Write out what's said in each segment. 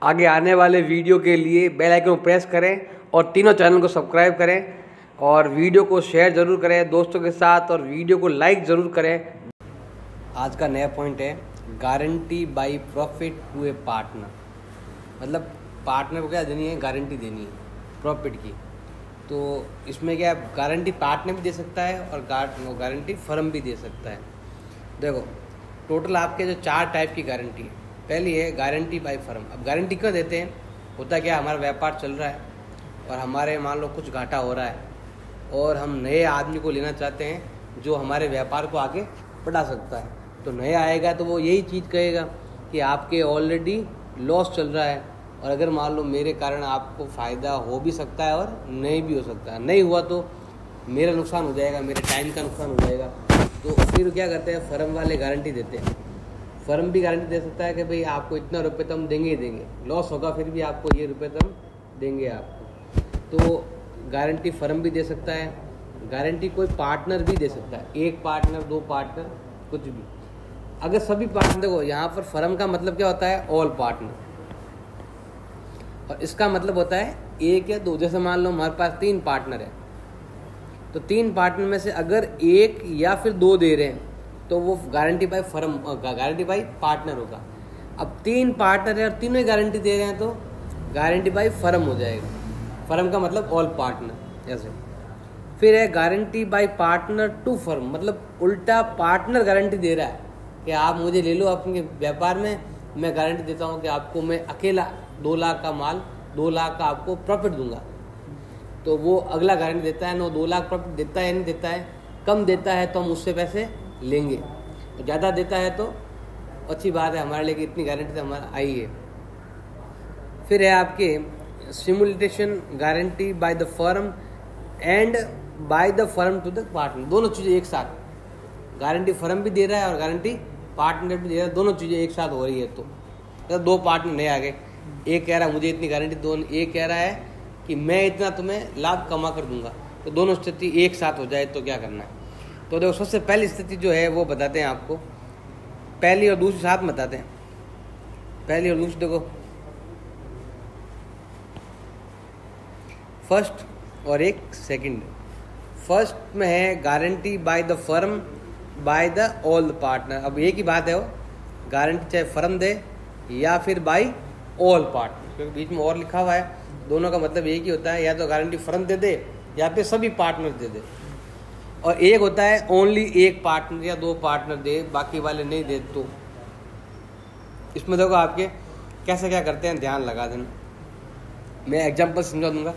आगे आने वाले वीडियो के लिए बेल आइकन को प्रेस करें और तीनों चैनल को सब्सक्राइब करें और वीडियो को शेयर ज़रूर करें दोस्तों के साथ और वीडियो को लाइक ज़रूर करें। आज का नया पॉइंट है guarantee by profit to a partner. मतलब पार्टनर को क्या देनी है, गारंटी देनी है प्रॉफिट की। तो इसमें क्या गारंटी पार्टनर भी दे सकता है और गारंटी फर्म भी दे सकता है। देखो टोटल आपके जो 4 टाइप की गारंटी है। पहली है गारंटी बाय फर्म। अब गारंटी क्यों देते हैं, होता क्या, हमारा व्यापार चल रहा है और हमारे मान लो कुछ घाटा हो रहा है और हम नए आदमी को लेना चाहते हैं जो हमारे व्यापार को आगे बढ़ा सकता है। तो नया आएगा तो वो यही चीज़ कहेगा कि आपके ऑलरेडी लॉस चल रहा है और अगर मान लो मेरे कारण आपको फ़ायदा हो भी सकता है और नहीं भी हो सकता है। नहीं हुआ तो मेरा नुकसान हो जाएगा, मेरे टाइम का नुकसान हो जाएगा। तो फिर क्या करते हैं, फर्म वाले गारंटी देते हैं। फर्म भी गारंटी दे सकता है कि भाई आपको इतना रुपये तो हम देंगे ही देंगे, लॉस होगा फिर भी आपको ये रुपये तो हम देंगे आपको। तो गारंटी फर्म भी दे सकता है, गारंटी कोई पार्टनर भी दे सकता है, 1 पार्टनर 2 पार्टनर कुछ भी। अगर सभी पार्टनर, देखो यहाँ पर फर्म का मतलब क्या होता है, ऑल पार्टनर, और इसका मतलब होता है 1 या 2। जैसे मान लो हमारे पास 3 पार्टनर है तो 3 पार्टनर में से अगर 1 या फिर 2 दे रहे हैं तो वो guarantee by firm, guarantee by partner होगा। अब 3 पार्टनर है और तीनों ही गारंटी दे रहे हैं तो गारंटी बाय फर्म हो जाएगा। फर्म का मतलब ऑल पार्टनर ऐसे। फिर है guarantee by partner to firm, मतलब उल्टा पार्टनर गारंटी दे रहा है कि आप मुझे ले लो अपने व्यापार में, मैं गारंटी देता हूँ कि आपको मैं अकेला 2 लाख का माल 2 लाख का आपको प्रॉफिट दूंगा। तो वो अगला गारंटी देता है, 2 लाख प्रॉफिट देता है या नहीं देता है, कम देता है तो हम उससे पैसे लेंगे, ज़्यादा देता है तो अच्छी बात है हमारे लिए कि इतनी गारंटी तो हमारा आई है। फिर है आपके simulation guarantee by the firm and by the firm to the partner. दोनों चीज़ें एक साथ, गारंटी फर्म भी दे रहा है और गारंटी पार्टनर भी दे रहा है, दोनों चीज़ें एक साथ हो रही है। तो 2 पार्टनर नए आ गए, एक कह रहा है मुझे इतनी गारंटी दो, एक कह रहा है कि मैं इतना तुम्हें लाभ कमा कर दूंगा। तो दोनों स्थिति एक साथ हो जाए तो क्या करना है। तो देखो सबसे पहली स्थिति जो है वो बताते हैं आपको, पहली और दूसरी साथ बताते हैं। पहली और दूसरी देखो, फर्स्ट और एक सेकंड। फर्स्ट में है guarantee by the firm by the all the partner. अब एक ही बात है, वो गारंटी चाहे फर्म दे या फिर बाय ऑल पार्टनर, क्योंकि बीच में और लिखा हुआ है। दोनों का मतलब एक ही होता है, या तो गारंटी फर्म दे दे या फिर सभी पार्टनर दे दे। और एक होता है ओनली 1 पार्टनर या 2 पार्टनर दे, बाकी वाले नहीं दे। तो इसमें देखो आपके कैसे क्या करते हैं, ध्यान लगा देना। मैं एग्जांपल समझा दूंगा,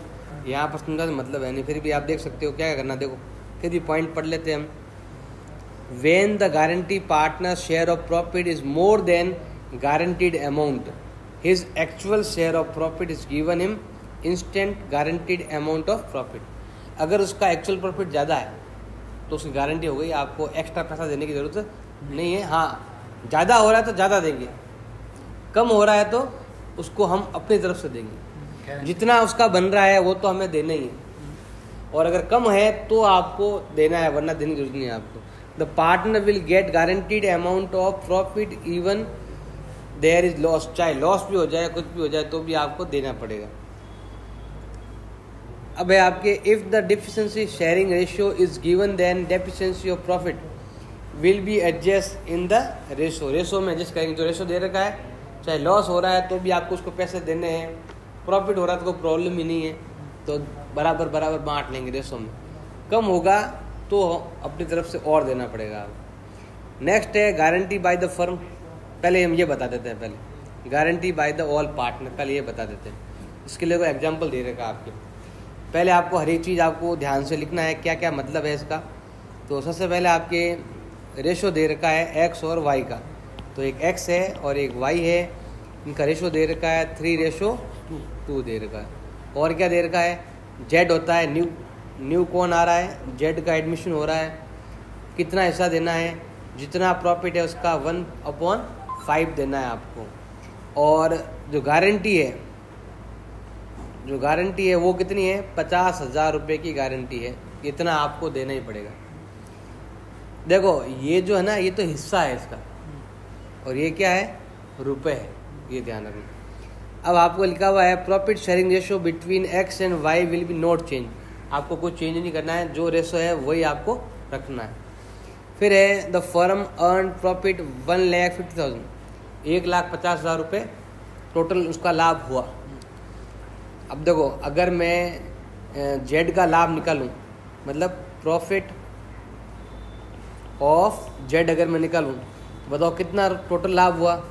यहाँ पर समझा मतलब है नहीं, फिर भी आप देख सकते हो क्या करना। देखो फिर भी पॉइंट पढ़ लेते हैं हम। When the guarantee partner share of profit is more than guaranteed amount, his actual share of profit is given him instant guaranteed amount of profit. अगर उसका एक्चुअल प्रॉफिट ज़्यादा है तो उसकी गारंटी हो गई, आपको एक्स्ट्रा पैसा देने की ज़रूरत नहीं है। हाँ, ज़्यादा हो रहा है तो ज़्यादा देंगे, कम हो रहा है तो उसको हम अपनी तरफ से देंगे। जितना उसका बन रहा है वो तो हमें देना ही है, और अगर कम है तो आपको देना है, वरना देने की जरूरत नहीं है आपको। The partner will get guaranteed amount of profit even there is loss. चाहे लॉस भी हो जाए, कुछ भी हो जाए, तो भी आपको देना पड़ेगा। अब है आपके, if the deficiency sharing ratio is given then deficiency of profit will be adjust in the ratio. Ratio में एडजस्ट करेंगे, जो रेशो दे रखा है, चाहे लॉस हो रहा है तो भी आपको उसको पैसे देने हैं, प्रॉफिट हो रहा है तो कोई प्रॉब्लम ही नहीं है, तो बराबर बराबर बांट लेंगे रेशो में। कम होगा तो अपनी तरफ से और देना पड़ेगा आपको। नेक्स्ट है गारंटी बाय द फर्म। पहले हम ये बता देते हैं, पहले guarantee by the all partner, पहले ये बता देते हैं। इसके लिए कोई एग्जाम्पल दे रखा है आपके। पहले आपको हर एक चीज़ आपको ध्यान से लिखना है, क्या क्या मतलब है इसका। तो सबसे पहले आपके रेशो दे रखा है x और y का, तो एक x है और एक y है, इनका रेशो दे रखा है 3:2 दे रखा है। और क्या दे रखा है, z होता है न्यू कौन आ रहा है, z का एडमिशन हो रहा है, कितना हिस्सा देना है, जितना प्रॉफिट है उसका 1/5 देना है आपको। और जो गारंटी है वो कितनी है, 50,000 रुपये की गारंटी है, इतना आपको देना ही पड़ेगा। देखो ये जो है ना, ये तो हिस्सा है इसका, और ये क्या है, रुपए है, ये ध्यान रखना। अब आपको लिखा हुआ है profit sharing ratio between X and Y will be not change. आपको कुछ चेंज नहीं करना है, जो रेशो है वही आपको रखना है। फिर है द फर्म अर्न प्रॉफिट 1,50,000, 1,50,000 रुपये टोटल उसका लाभ हुआ। अब देखो अगर मैं जेड का लाभ निकालूं, मतलब प्रॉफिट ऑफ जेड अगर मैं निकालूं, बताओ कितना टोटल लाभ हुआ।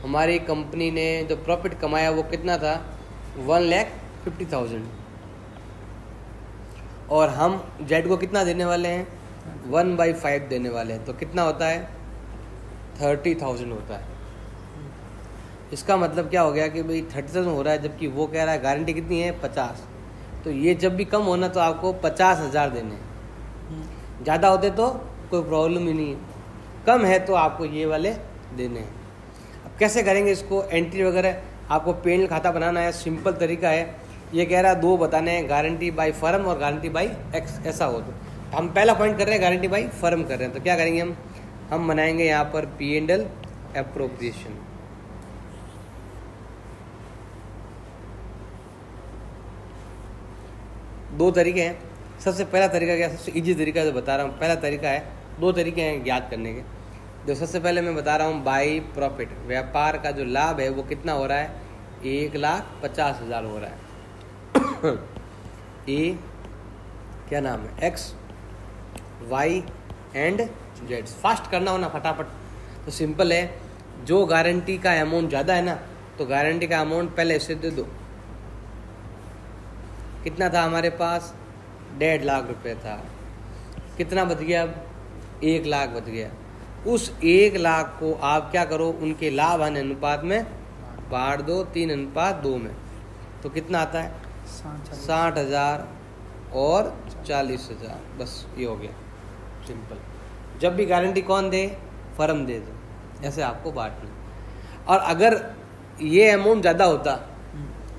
हमारी कंपनी ने जो प्रॉफिट कमाया वो कितना था, 1,50,000, और हम जेड को कितना देने वाले हैं, 1/5 देने वाले हैं। तो कितना होता है, 30,000 होता है। इसका मतलब क्या हो गया कि भाई 30,000 हो रहा है, जबकि वो कह रहा है गारंटी कितनी है, 50। तो ये जब भी कम होना तो आपको 50,000 देने हैं। ज़्यादा होते तो कोई प्रॉब्लम ही नहीं है, कम है तो आपको ये वाले देने हैं। अब कैसे करेंगे इसको, एंट्री वगैरह आपको पेन खाता बनाना है, सिंपल तरीका है। ये कह रहा है 2 बताने हैं, गारंटी बाय फर्म और गारंटी बाय एक्स। ऐसा हो तो हम पहला पॉइंट कर रहे हैं गारंटी बाय फर्म कर रहे हैं, तो क्या करेंगे हम बनाएंगे यहाँ पर P&L एप्रोप्रिएशन। दो तरीके हैं। सबसे पहला तरीका क्या, सबसे इजी तरीका जो बता रहा हूँ, पहला तरीका है, 2 तरीके हैं याद करने के। जो सबसे पहले मैं बता रहा हूँ बाई प्रॉफिट, व्यापार का जो लाभ है वो कितना हो रहा है, 1,50,000 हो रहा है। ए क्या नाम है, X Y and Z. Fast करना हो ना फटाफट, तो सिंपल है, जो गारंटी का अमाउंट ज़्यादा है ना, तो गारंटी का अमाउंट पहले इसे दे दो। कितना था हमारे पास, 1.5 लाख रुपए था। कितना बच गया, अब 1 लाख बच गया। उस 1 लाख को आप क्या करो, उनके लाभ हानि अनुपात में बांट दो, 3:2 में। तो कितना आता है, 60,000 और 40,000। बस ये हो गया सिंपल। जब भी गारंटी कौन दे, फर्म दे दो, ऐसे आपको बांटना। और अगर ये अमाउंट ज़्यादा होता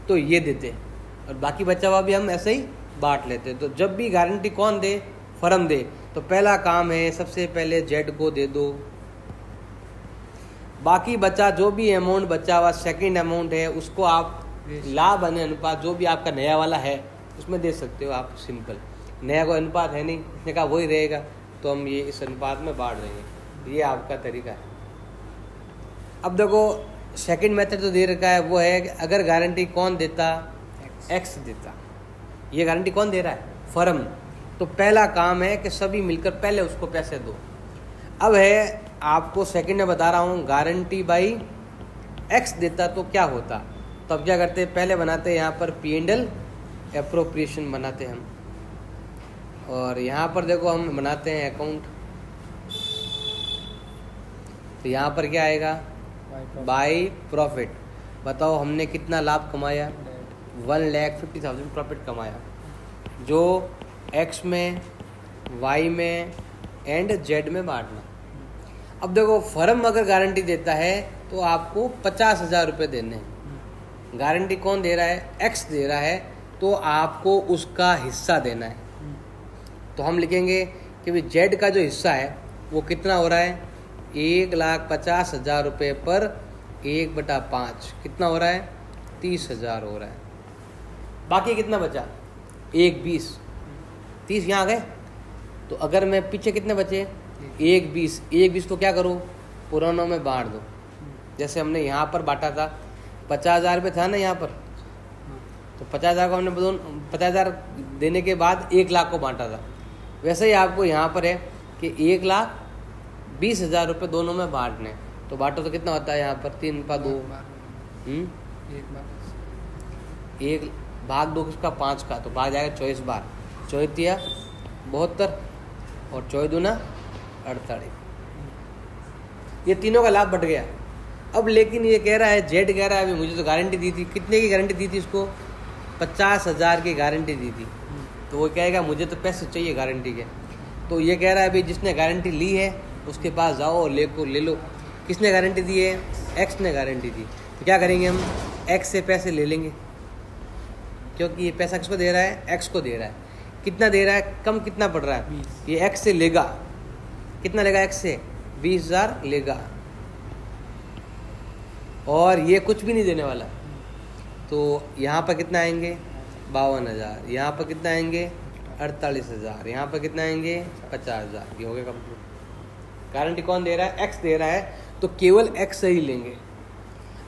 तो ये देते, और बाकी बचा हुआ भी हम ऐसे ही बांट लेते। तो जब भी गारंटी कौन दे, फर्म दे, तो पहला काम है सबसे पहले जेड को दे दो। बाकी बचा जो भी अमाउंट बचा हुआ, सेकंड अमाउंट है, उसको आप लाभ हानि अनुपात जो भी आपका नया वाला है उसमें दे सकते हो आप। सिंपल, नया कोई अनुपात है नहीं, इसने कहा वही रहेगा, तो हम ये इस अनुपात में बांट देंगे। ये आपका तरीका है। अब देखो सेकंड मेथड जो दे रखा है वो है कि अगर गारंटी कौन देता, एक्स देता। ये गारंटी कौन दे रहा है, फर्म। तो पहला काम है कि सभी मिलकर पहले उसको पैसे दो। अब है आपको सेकंड में बता रहा हूँ, गारंटी बाई एक्स देता तो क्या होता। तो अब क्या करते हैं, पहले बनाते हैं यहाँ पर P&L एप्रोप्रिएशन बनाते हैं हम, और यहाँ पर देखो हम बनाते हैं अकाउंट। तो यहाँ पर क्या आएगा, बाई प्रॉफिट। बताओ हमने कितना लाभ कमाया, 1,50,000 प्रॉफिट कमाया, जो एक्स में, वाई में एंड जेड में बांटना। अब देखो फर्म अगर गारंटी देता है तो आपको 50,000 रुपये देने हैं। गारंटी कौन दे रहा है, एक्स दे रहा है, तो आपको उसका हिस्सा देना है। तो हम लिखेंगे कि भाई जेड का जो हिस्सा है वो कितना हो रहा है, 1,50,000 रुपये पर 1/5 कितना हो रहा है, 30,000 हो रहा है। बाकी कितना बचा, 1,20, 30 यहाँ आ गए। तो अगर मैं पीछे कितने बचे, 1,20 तो क्या करो, पुरानों में बांट दो। जैसे हमने यहाँ पर बांटा था, 50,000 रुपये था ना यहाँ पर, तो 50,000 को हमने 50,000 देने के बाद 1 लाख को बांटा था। वैसे ही आपको यहाँ पर है कि 1,20,000 रुपये दोनों में बांटने। तो बांटो तो कितना होता है यहाँ पर, 3/2, 1 भाग 2 किसका, 5 का, तो भाग जाएगा 24 बार। 24 72 और 24 48। ये तीनों का लाभ बढ़ गया। अब लेकिन ये कह रहा है, जेड कह रहा है अभी मुझे तो गारंटी दी थी, कितने की गारंटी दी थी इसको, 50,000 की गारंटी दी थी। तो वो कहेगा मुझे तो पैसे चाहिए गारंटी के। तो ये कह रहा है अभी जिसने गारंटी ली है उसके पास जाओ और ले लो। किसने गारंटी दी है, एक्स ने गारंटी दी। तो क्या करेंगे हम, एक्स से पैसे ले लेंगे, क्योंकि ये पैसा किसको दे रहा है, एक्स को दे रहा है। कितना दे रहा है, कम कितना पड़ रहा है, ये एक्स से लेगा। कितना लेगा, एक्स से 20,000 लेगा, और ये कुछ भी नहीं देने वाला, तो यहाँ पर कितना आएंगे 52,000, यहाँ पर कितना आएंगे 48,000, यहाँ पर कितना आएंगे 50,000। ये हो गया कंप्लीट। गारंटी कौन दे रहा है? एक्स दे रहा है, तो केवल एक्स से ही लेंगे।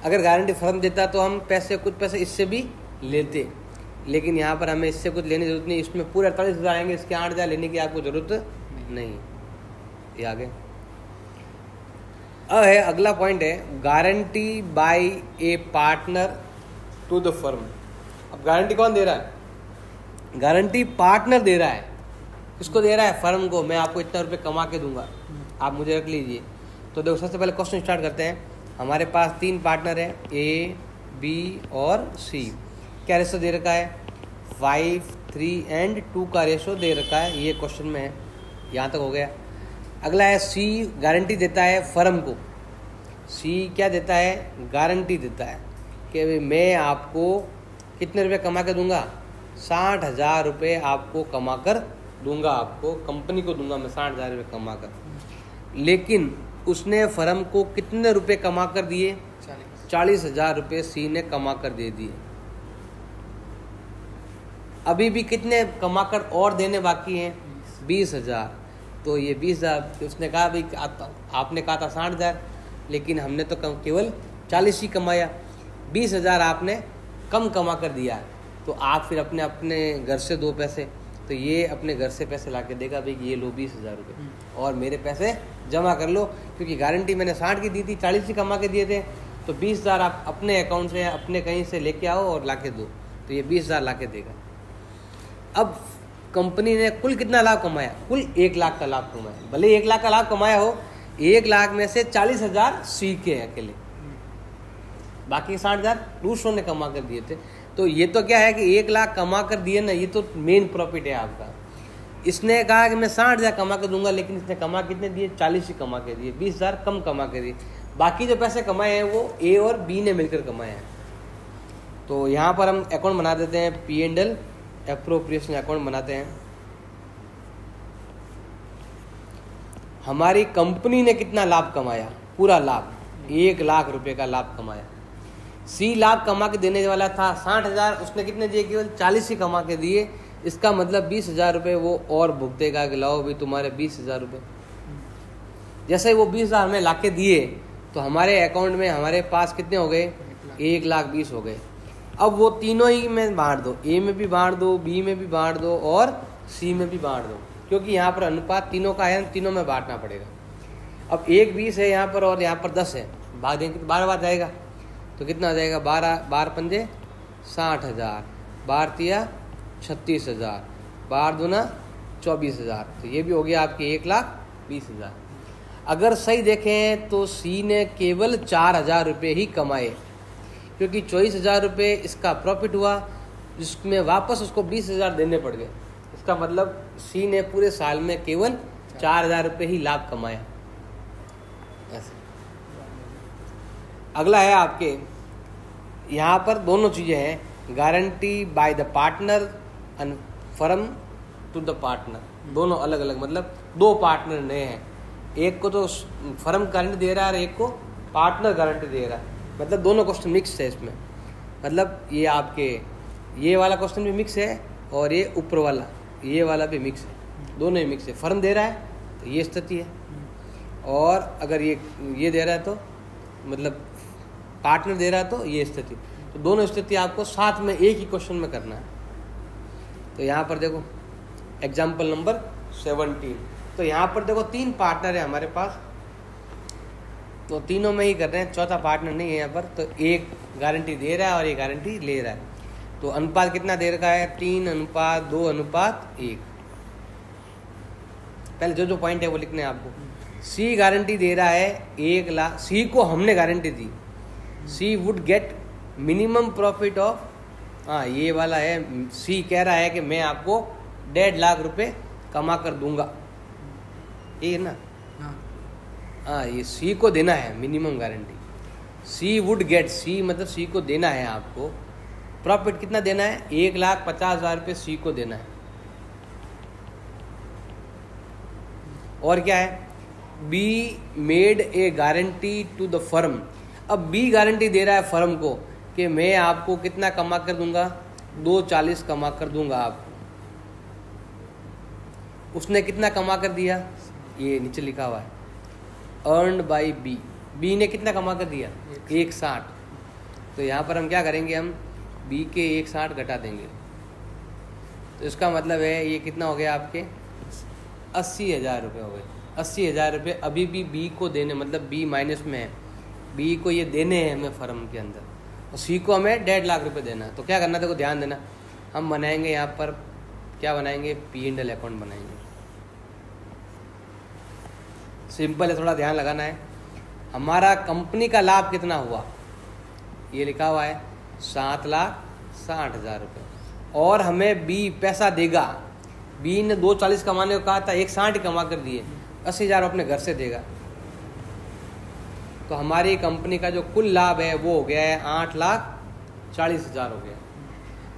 अगर गारंटी फर्म देता तो हम कुछ पैसे इससे भी लेते, लेकिन यहाँ पर हमें इससे कुछ लेने की जरूरत नहीं। इसमें पूरे 48,000 आएंगे, इसके 8,000 लेने की आपको जरूरत नहीं। ये आगे अब है अगला पॉइंट है guarantee by a partner to the firm. अब गारंटी कौन दे रहा है? गारंटी पार्टनर दे रहा है। किसको दे रहा है? फर्म को। मैं आपको इतना रुपये कमा के दूंगा, आप मुझे रख लीजिए। तो देखो सबसे पहले क्वेश्चन स्टार्ट करते हैं। हमारे पास 3 पार्टनर है, ए, बी और सी। क्या रेशो दे रखा है? 5, 3 एंड 2 का रेशो दे रखा है, ये क्वेश्चन में है। यहाँ तक हो गया। अगला है सी गारंटी देता है फर्म को। सी क्या देता है? गारंटी देता है कि मैं आपको कितने रुपए कमा कर दूंगा? 60,000 रुपये आपको कमा कर दूंगा, आपको कंपनी को दूंगा मैं 60,000 रुपये कमा कर। लेकिन उसने फर्म को कितने रुपए कमा कर दिए? 40,000 रुपये सी ने कमा कर दे दिए। अभी भी कितने कमा कर और देने बाकी हैं? 20,000। तो ये 20,000 उसने कहा भाई आपने कहा था 60,000, लेकिन हमने तो केवल 40 ही कमाया। 20,000 आपने कम कमा कर दिया, तो आप फिर अपने घर से दो पैसे, तो ये अपने घर से पैसे ला के देगा भाई ये लो 20,000 रुपये और मेरे पैसे जमा कर लो, क्योंकि गारंटी मैंने 60 की दी थी, 40 ही कमा के दिए थे। तो 20,000 आप अपने अकाउंट से अपने कहीं से लेके आओ और ला के दो, तो ये 20,000 ला के देगा। अब कंपनी ने कुल कितना लाभ कमाया? कुल 1 लाख का लाभ कमाया। भले 1 लाख का लाभ कमाया हो, 1 लाख में से 40,000 सी के अकेले, बाकी 60,000 दूसरों ने कमा कर दिए थे। तो ये तो क्या है कि 1 लाख कमा कर दिए ना, ये तो मेन प्रॉफिट है आपका। इसने कहा कि मैं 60,000 कमा कर दूंगा, लेकिन इसने कमा कितने दिए? 40 ही कमा के दिए, 20,000 कम कमा के दिए। बाकी जो पैसे कमाए हैं वो ए और बी ने मिलकर कमाए हैं। तो यहाँ पर हम अकाउंट बना देते हैं, P&L एप्रोप्रिएशन अकाउंट बनाते हैं। हमारी कंपनी ने कितना लाभ कमाया? पूरा लाभ 1 लाख रुपए का लाभ कमाया। सी लाभ कमा के देने वाला था 60,000, उसने कितने दिए? केवल 40 ही कमा के दिए। इसका मतलब 20,000 रुपये वो और भुगतेगा कि लाओ भी तुम्हारे 20,000 रुपये। जैसे वो 20,000 हमें ला के दिए, तो हमारे अकाउंट में हमारे पास कितने हो गए? 1,20,000 हो गए। अब वो तीनों ही में बांट दो, ए में भी बांट दो, बी में भी बांट दो और सी में भी बांट दो, क्योंकि यहाँ पर अनुपात तीनों का है, तीनों में बांटना पड़ेगा। अब 1,20 है यहाँ पर और यहाँ पर 10 है, भाग देंगे तो 12 बार जाएगा, तो कितना आ जाएगा? 12 पंजे 60,000, 12 तिया 36,000, 12 दूना 24,000। तो ये भी हो गया आपके 1,20,000। अगर सही देखें तो सी ने केवल 4,000 रुपये ही कमाए, क्योंकि 24,000 रुपये इसका प्रॉफिट हुआ, जिसमें वापस उसको 20,000 देने पड़ गए। इसका मतलब सी ने पूरे साल में केवल 4,000 रुपये ही लाभ कमाया। ऐसे अगला है आपके यहाँ पर दोनों चीज़ें हैं, guarantee by the partner and firm to the partner. दोनों अलग अलग, मतलब 2 पार्टनर नए हैं, एक को तो फर्म गारंटी दे रहा है और एक को पार्टनर गारंटी दे रहा है। मतलब दोनों क्वेश्चन मिक्स है इसमें। मतलब ये आपके ये वाला क्वेश्चन भी मिक्स है और ये ऊपर वाला ये वाला भी मिक्स है, दोनों ही मिक्स है। फर्म दे रहा है तो ये स्थिति है, और अगर ये दे रहा है तो मतलब पार्टनर दे रहा है तो ये स्थिति। तो दोनों स्थिति आपको साथ में एक ही क्वेश्चन में करना है। तो यहाँ पर देखो एग्जाम्पल नंबर 17। तो यहाँ पर देखो 3 पार्टनर है हमारे पास, तो तीनों में ही कर रहे हैं, चौथा पार्टनर नहीं है यहाँ पर। तो एक गारंटी दे रहा है और एक गारंटी ले रहा है। तो अनुपात कितना दे रखा है? 3:2:1। पहले जो पॉइंट है वो लिखने हैं आपको। सी गारंटी दे रहा है 1 लाख, सी को हमने गारंटी दी, C would get minimum profit of, हाँ ये वाला है, सी कह रहा है कि मैं आपको 1.5 लाख रुपए कमा कर दूंगा, ये है ना। हाँ ये सी को देना है minimum guarantee. C would get, C मतलब सी को देना है आपको प्रॉफिट कितना देना है? 1,50,000 रुपये सी को देना है। और क्या है? B made a guarantee to the firm. अब बी गारंटी दे रहा है फर्म को कि मैं आपको कितना कमा कर दूंगा, 240 कमा कर दूंगा आपको। उसने कितना कमा कर दिया, ये नीचे लिखा हुआ है अर्नड बाई बी। बी ने कितना कमा कर दिया, 160। तो यहाँ पर हम क्या करेंगे, हम बी के 160 घटा देंगे। तो इसका मतलब है ये कितना हो गया आपके 80,000 रुपये हो गए। 80,000 रुपये अभी भी बी को देने, मतलब बी माइनस में है, बी को ये देने हैं हमें फर्म के अंदर, और सी को हमें 1.5 लाख रुपए देना है। तो क्या करना है, देखो ध्यान देना, हम बनाएंगे यहाँ पर क्या बनाएंगे, P&L अकाउंट बनाएंगे। सिंपल है, थोड़ा ध्यान लगाना है। हमारा कंपनी का लाभ कितना हुआ, ये लिखा हुआ है 7,60,000 रुपये, और हमें बी पैसा देगा। बी ने 240 कमाने को कहा था, 160 कमा कर दिए, 80,000 अपने घर से देगा। तो हमारी कंपनी का जो कुल लाभ है वो हो गया है 8,40,000 हो गया।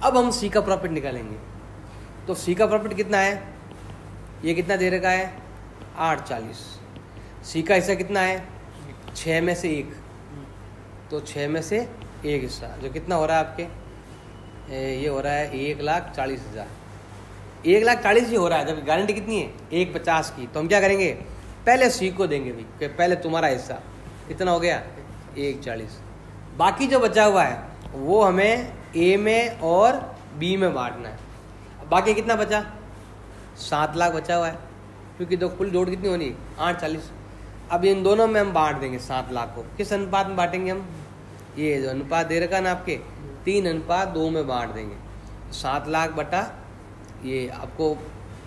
अब हम सी का प्रॉफिट निकालेंगे। तो सी का प्रॉफिट कितना है, ये कितना दे रखा है 840। सी का हिस्सा कितना है 6 में से 1, तो 6 में से 1 हिस्सा जो कितना हो रहा है आपके, ये हो रहा है 1,40,000। 1,40,000 ही हो रहा है, जब गारंटी कितनी है 150 की। तो हम क्या करेंगे, पहले सी को देंगे भी, कि पहले तुम्हारा हिस्सा कितना हो गया 140। बाकी जो बचा हुआ है वो हमें ए में और बी में बांटना है। बाकी कितना बचा, 7 लाख बचा हुआ है, क्योंकि तो कुल जोड़ कितनी होनी 840। अब इन दोनों में हम बांट देंगे 7 लाख को। किस अनुपात में बांटेंगे हम, ये जो अनुपात दे रखा ना आपके 3:2 में बांट देंगे। 7 लाख बटा ये आपको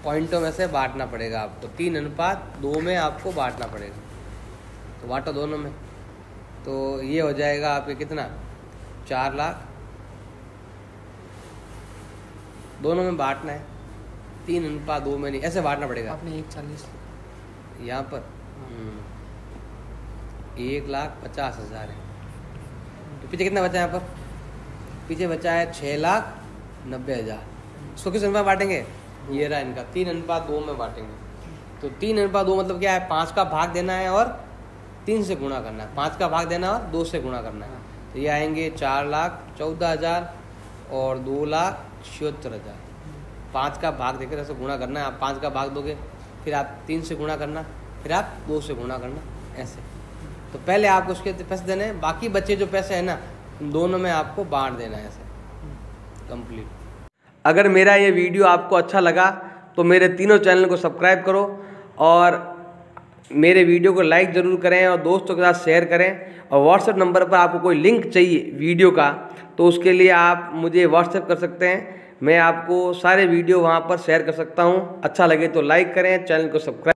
पॉइंटों में से बांटना पड़ेगा, आपको 3:2 में आपको बांटना पड़ेगा। तो बांटो दोनों में, तो ये हो जाएगा आपके कितना 4 लाख। दोनों में बांटना है, 3:2 में नहीं, ऐसे बांटना पड़ेगा। आपने 140 यहाँ पर 1,50,000 है। तो पीछे कितना बचा है, यहाँ पर पीछे बचा है 6,90,000। इसको किस अनुपात बांटेंगे, ये रहा इनका 3:2 में बांटेंगे। तो 3:2 मतलब क्या है, 5 का भाग देना है और 3 से गुणा करना है, 5 का भाग देना और 2 से गुणा करना है। तो ये आएंगे 4,14,000 और 2,76,000। 5 का भाग देकर ऐसे गुणा करना है, आप 5 का भाग दोगे, फिर आप 3 से गुणा करना, फिर आप 2 से गुणा करना, ऐसे। तो पहले आपको उसके पैसे देने हैं, बाकी बच्चे जो पैसे हैं ना उन दोनों में आपको बांट देना है, ऐसे कंप्लीट। अगर मेरा ये वीडियो आपको अच्छा लगा तो मेरे तीनों चैनल को सब्सक्राइब करो, और मेरे वीडियो को लाइक ज़रूर करें, और दोस्तों के साथ शेयर करें। और व्हाट्सएप नंबर पर आपको कोई लिंक चाहिए वीडियो का, तो उसके लिए आप मुझे व्हाट्सएप कर सकते हैं, मैं आपको सारे वीडियो वहाँ पर शेयर कर सकता हूँ। अच्छा लगे तो लाइक करें, चैनल को सब्सक्राइब